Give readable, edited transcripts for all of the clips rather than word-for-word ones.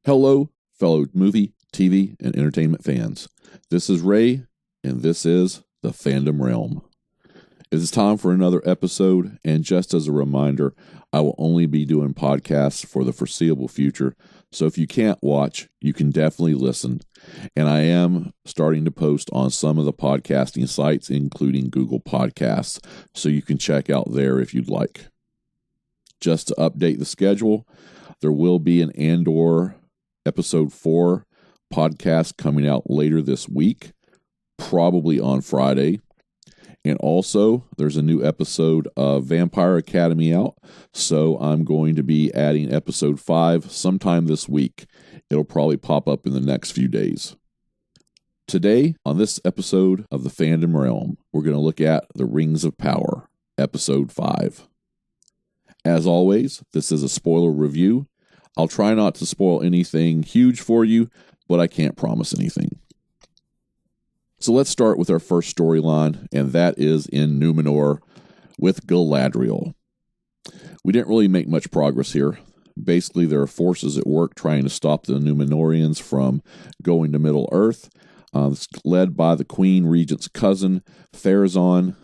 Hello, fellow movie, TV, and entertainment fans. This is Ray, and this is The Fandom Realm. It is time for another episode, and just as a reminder, I will only be doing podcasts for the foreseeable future, so if you can't watch, you can definitely listen. And I am starting to post on some of the podcasting sites, including Google Podcasts, so you can check out there if you'd like. Just to update the schedule, there will be an Andor Episode 4 podcast coming out later this week, probably on Friday. And also, there's a new episode of Vampire Academy out, so I'm going to be adding Episode 5 sometime this week. It'll probably pop up in the next few days. Today, on this episode of The Fandom Realm, we're going to look at The Rings of Power, Episode 5. As always, this is a spoiler review. I'll try not to spoil anything huge for you, but I can't promise anything. So let's start with our first storyline, and that is in Numenor with Galadriel. We didn't really make much progress here. Basically, there are forces at work trying to stop the Numenorians from going to Middle-earth. It's led by the Queen Regent's cousin, Pharazôn.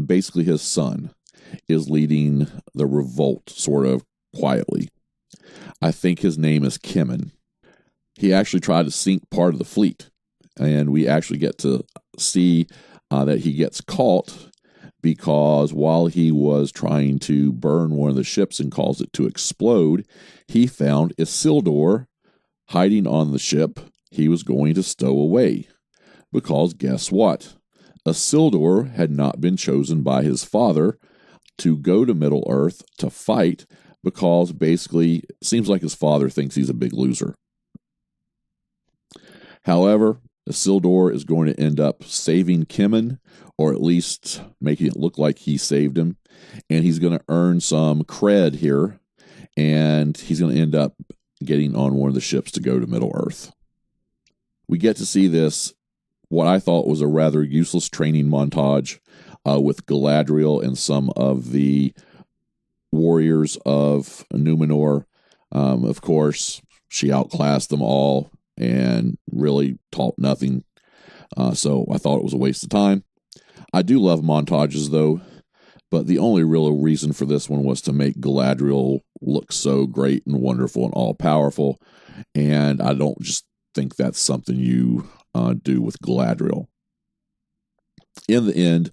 Basically, his son is leading the revolt, sort of quietly. I think his name is Kemen. He actually tried to sink part of the fleet, and we actually get to see that he gets caught because while he was trying to burn one of the ships and cause it to explode, he found Isildur hiding on the ship he was going to stow away. Because guess what? Isildur had not been chosen by his father to go to Middle-earth to fight, because basically it seems like his father thinks he's a big loser. However, Isildur is going to end up saving Kemen, or at least making it look like he saved him, and he's going to earn some cred here, and he's going to end up getting on one of the ships to go to Middle-earth. We get to see this, what I thought was a rather useless training montage with Galadriel and some of the warriors of Numenor. Of course, she outclassed them all and really taught nothing. So I thought it was a waste of time. I do love montages, though, but the only real reason for this one was to make Galadriel look so great and wonderful and all-powerful, and I don't just think that's something you do with Galadriel. In the end,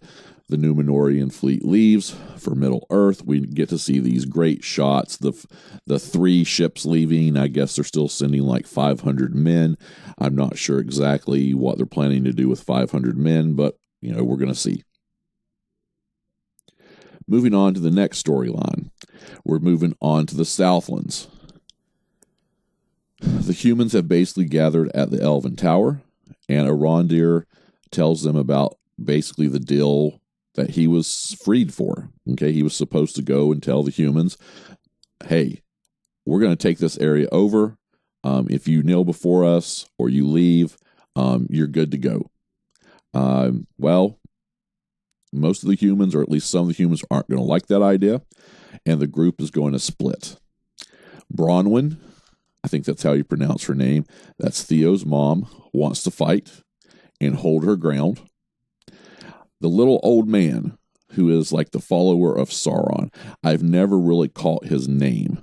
the Numenorian fleet leaves for Middle-earth. We get to see these great shots. The three ships leaving, I guess they're still sending like 500 men. I'm not sure exactly what they're planning to do with 500 men, but, we're going to see. Moving on to the next storyline. We're moving on to the Southlands. The humans have basically gathered at the Elven Tower, and Elrond tells them about basically the deal that he was freed for. Okay, he was supposed to go and tell the humans, hey, we're going to take this area over. If you kneel before us or you leave, you're good to go. Well, most of the humans, or at least some of the humans, aren't going to like that idea, and the group is going to split. Bronwyn, I think that's how you pronounce her name, that's Theo's mom, wants to fight and hold her ground. The little old man, who is like the follower of Sauron, I've never really caught his name.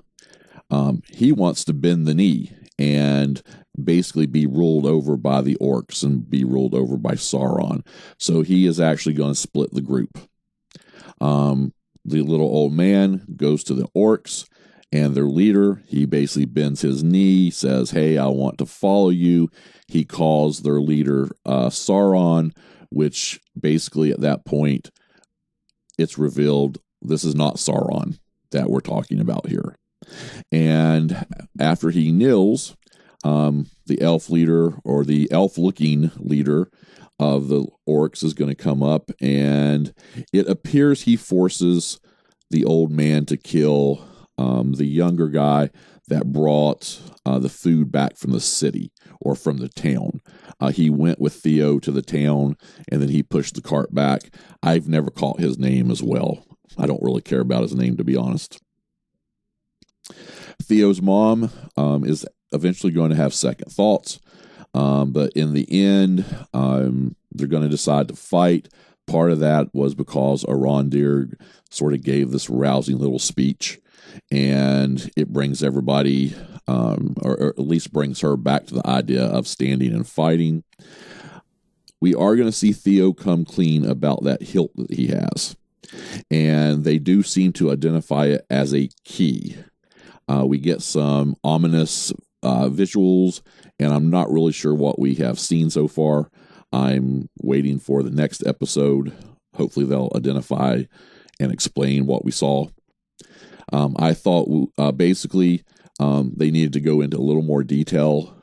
He wants to bend the knee and basically be ruled over by the orcs and be ruled over by Sauron. So he is actually going to split the group. The little old man goes to the orcs, and their leader, he basically bends his knee, says, hey, I want to follow you. He calls their leader Sauron, which basically at that point, it's revealed this is not Sauron that we're talking about here. And after he kneels, the elf leader, or the elf-looking leader of the orcs, is going to come up, and it appears he forces the old man to kill the younger guy that brought the food back from the city or from the town. He went with Theo to the town, and then he pushed the cart back. I've never caught his name as well. I don't really care about his name, to be honest. Theo's mom is eventually going to have second thoughts. But in the end, they're going to decide to fight. Part of that was because Elrond sort of gave this rousing little speech, and it brings everybody, or at least brings her back to the idea of standing and fighting. We are going to see Theo come clean about that hilt that he has, and they do seem to identify it as a key. We get some ominous visuals, and I'm not really sure what we have seen so far. I'm waiting for the next episode. Hopefully they'll identify and explain what we saw. I thought basically they needed to go into a little more detail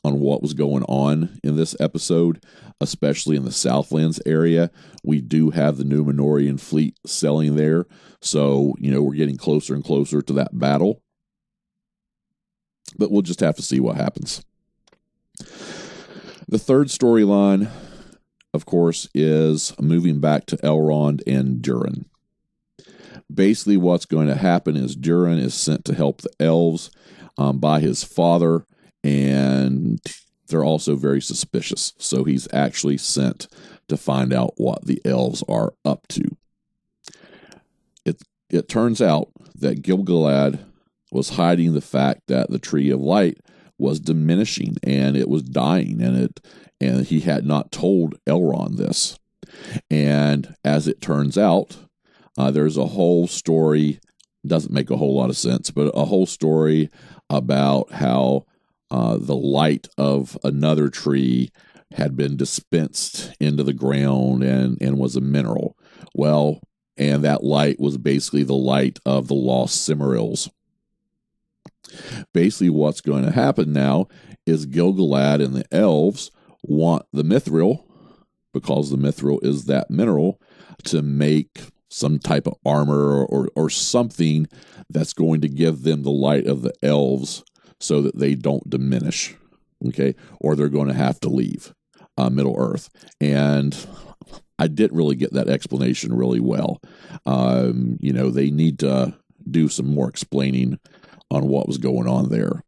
on what was going on in this episode, especially in the Southlands area. We do have the Númenórean fleet sailing there, so we're getting closer and closer to that battle. But we'll just have to see what happens. The third storyline, of course, is moving back to Elrond and Durin. Basically, what's going to happen is Durin is sent to help the elves by his father, and they're also very suspicious. So he's actually sent to find out what the elves are up to. It turns out that Gil-galad was hiding the fact that the Tree of Light was diminishing and it was dying, and he had not told Elrond this. And as it turns out, there's a whole story, doesn't make a whole lot of sense, but a whole story about how the light of another tree had been dispensed into the ground and was a mineral. Well, and that light was basically the light of the lost Silmarils. Basically, what's going to happen now is Gil-galad and the elves want the mithril, because the mithril is that mineral, to make some type of armor or something that's going to give them the light of the elves so that they don't diminish, okay? Or they're going to have to leave Middle-earth. And I didn't really get that explanation really well. They need to do some more explaining on what was going on there.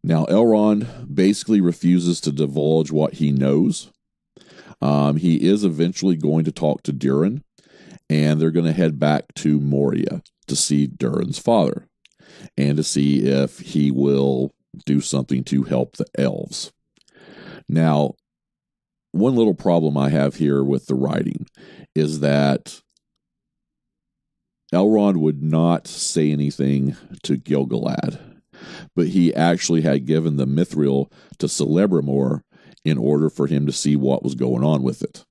Now, Elrond basically refuses to divulge what he knows. He is eventually going to talk to Durin, and they're going to head back to Moria to see Durin's father and to see if he will do something to help the elves. Now, one little problem I have here with the writing is that Elrond would not say anything to Gil-galad, but he actually had given the mithril to Celebrimor in order for him to see what was going on with it.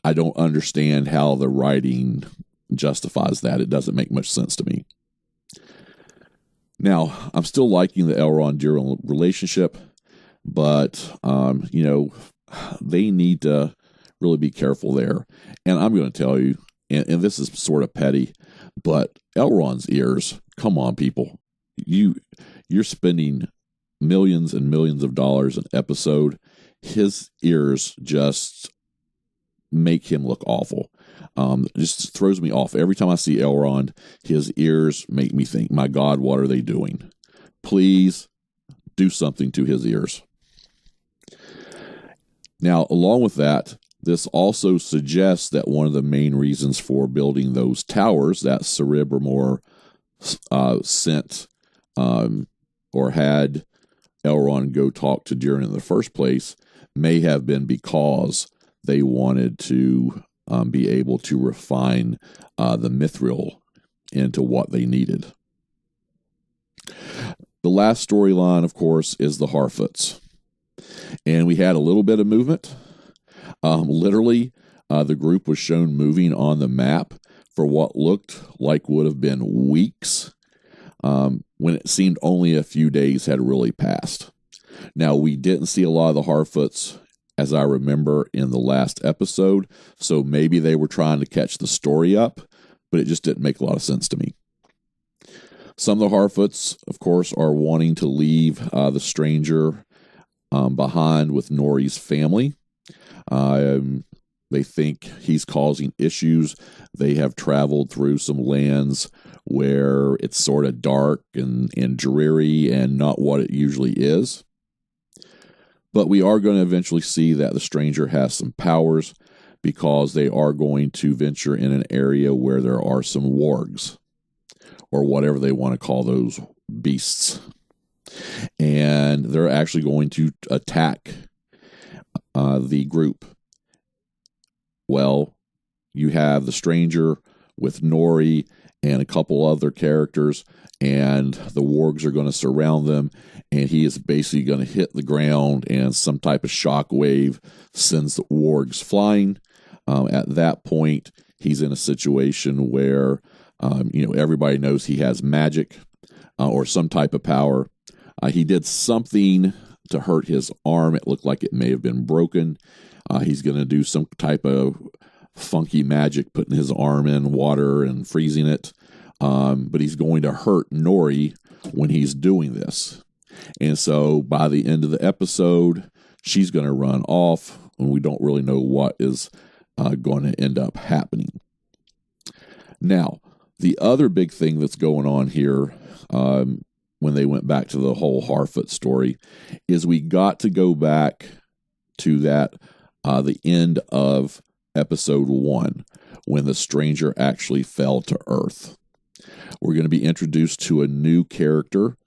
I don't understand how the writing justifies that. It doesn't make much sense to me. Now, I'm still liking the Elrond-Durin relationship, but, they need to really be careful there. And I'm going to tell you, and this is sort of petty, but Elrond's ears, come on, people. You're spending millions and millions of dollars an episode. His ears just make him look awful. Just throws me off. Every time I see Elrond, his ears make me think, my God, what are they doing? Please do something to his ears. Now, along with that, this also suggests that one of the main reasons for building those towers that Celebrimor sent or had Elrond go talk to Durin in the first place may have been because they wanted to be able to refine the mithril into what they needed. The last storyline, of course, is the Harfoots. And we had a little bit of movement. Literally, the group was shown moving on the map for what looked like would have been weeks, when it seemed only a few days had really passed. Now, we didn't see a lot of the Harfoots, as I remember, in the last episode, so maybe they were trying to catch the story up, but it just didn't make a lot of sense to me. Some of the Harfoots, of course, are wanting to leave the stranger behind with Nori's family. They think he's causing issues. They have traveled through some lands where it's sort of dark and dreary and not what it usually is. But we are going to eventually see that the stranger has some powers, because they are going to venture in an area where there are some wargs, or whatever they want to call those beasts. And they're actually going to attack the group. Well, you have the stranger with Nori and a couple other characters, and the wargs are going to surround them, and he is basically going to hit the ground, and some type of shock wave sends the wargs flying. At that point, he's in a situation where everybody knows he has magic or some type of power. He did something to hurt his arm. It looked like it may have been broken. He's going to do some type of funky magic, putting his arm in water and freezing it. But he's going to hurt Nori when he's doing this. And so by the end of the episode, she's going to run off, and we don't really know what is going to end up happening. Now, the other big thing that's going on here, when they went back to the whole Harfoot story, is we got to go back to that the end of episode 1, when the stranger actually fell to Earth. We're going to be introduced to a new character.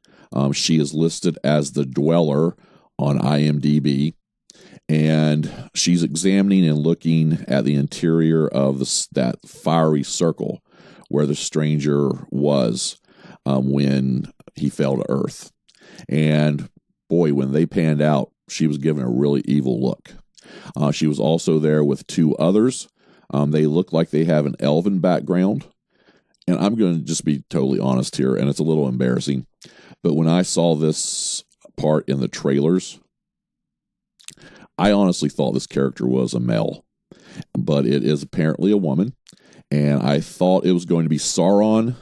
She is listed as the Dweller on IMDb, and she's examining and looking at the interior of that fiery circle where the stranger was when he fell to Earth. And boy, when they panned out, she was given a really evil look. She was also there with 2 others. They look like they have an elven background. And I'm going to just be totally honest here, and it's a little embarrassing, but when I saw this part in the trailers, I honestly thought this character was a male, but it is apparently a woman, and I thought it was going to be Sauron,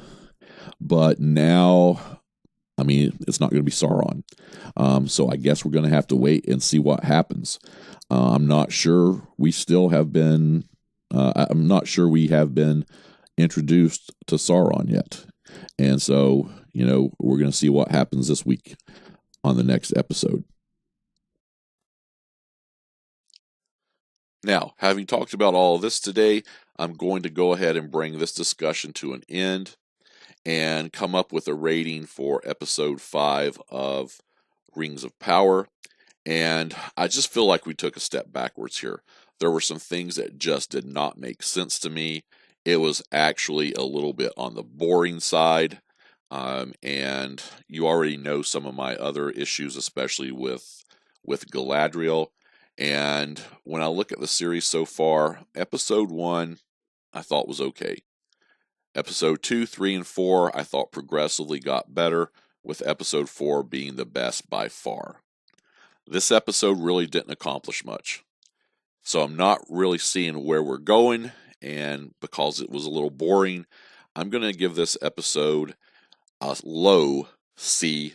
but now, it's not going to be Sauron. So I guess we're going to have to wait and see what happens. I'm not sure we have been introduced to Sauron yet. And so, we're going to see what happens this week on the next episode. Now, having talked about all of this today, I'm going to go ahead and bring this discussion to an end and come up with a rating for episode 5 of Rings of Power. And I just feel like we took a step backwards here. There were some things that just did not make sense to me. It was actually a little bit on the boring side. And you already know some of my other issues, especially with Galadriel. And when I look at the series so far, episode 1 I thought was okay. Episode 2, 3, and 4 I thought progressively got better, with episode 4 being the best by far. This episode really didn't accomplish much. So I'm not really seeing where we're going, and because it was a little boring, I'm going to give this episode a low C-.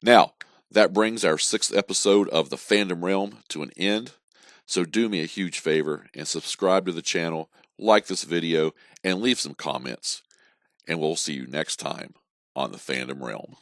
Now, that brings our 6th episode of the Fandom Realm to an end. So do me a huge favor and subscribe to the channel, like this video, and leave some comments. And we'll see you next time on the Fandom Realm.